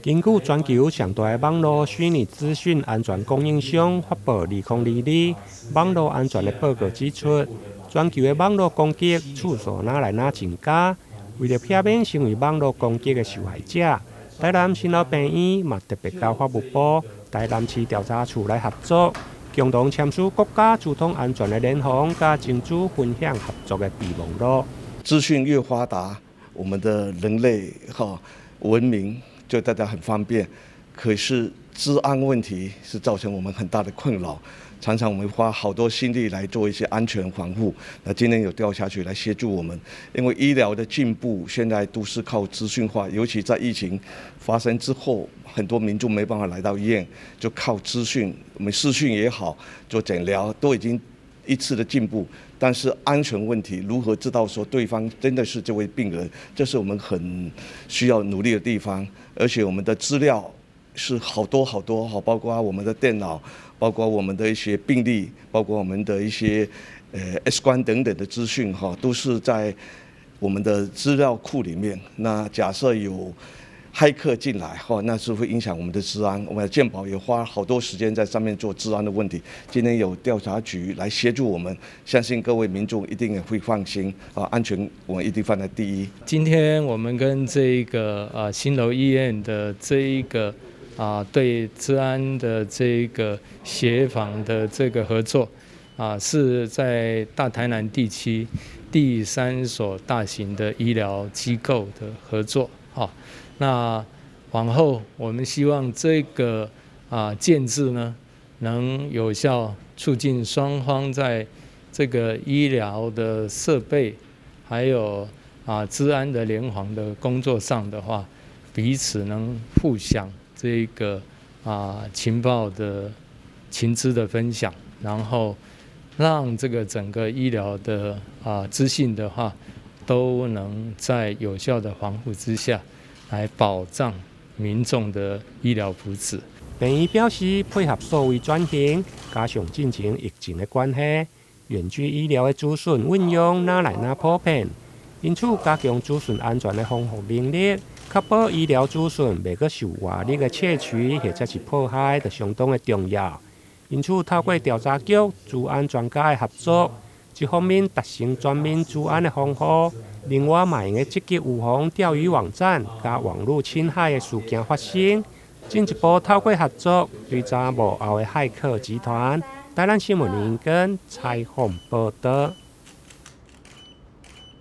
根据全球上大的网络虚拟资讯安全供应商发布2022网络安全的报告指出，全球的网络攻击次数哪来哪增加。为了避免成为网络攻击的受害者，台南新老病院嘛特别交法务部、台南市调查处来合作，共同签署国家资通安全的联防加争取分享合作的备忘录。资讯越发达，我们的人类文明就大家很方便，可是治安问题是造成我们很大的困扰。常常我们花好多心力来做一些安全防护。那今天有调下去来协助我们，因为医疗的进步现在都是靠资讯化，尤其在疫情发生之后，很多民众没办法来到医院，就靠资讯，我们视讯也好，做诊疗都已经一次的进步。但是安全问题如何知道说对方真的是这位病人，这是我们很需要努力的地方。而且我们的资料是好多，包括我们的电脑，包括我们的一些病历，包括我们的一些X 光等等的资讯都是在我们的资料库里面。那假设有骇客进来那是会影响我们的治安。我们的健保也花好多时间在上面做治安的问题。今天有调查局来协助我们，相信各位民众一定也会放心安全我们一定放在第一。今天我们跟这个新楼医院的这一个对治安的这个协防的这个合作是在大台南地区第3所大型的医疗机构的合作。那往后我们希望这个建制呢，能有效促进双方在这个医疗的设备，还有治安的联防的工作上的话，彼此能互相这个情报的情资的分享，然后让这个整个医疗的资讯的话，都能在有效的防护之下，来保障民众的医疗福祉。病院表示，配合数位转型，加上进前疫情的关系，远距医疗的资讯运用哪来哪普遍，因此加强资讯安全的防护能力，确保医疗资讯袂阁受外力的窃取或者是迫害，就相当的重要。因此，透过调查局、治安专家的合作，一方面达成全面治安的防护，另外嘛用积极预防钓鱼网站加网络侵害的事件发生，进一步透过合作对查幕后的骇客集团。台南新闻联跟采访报道。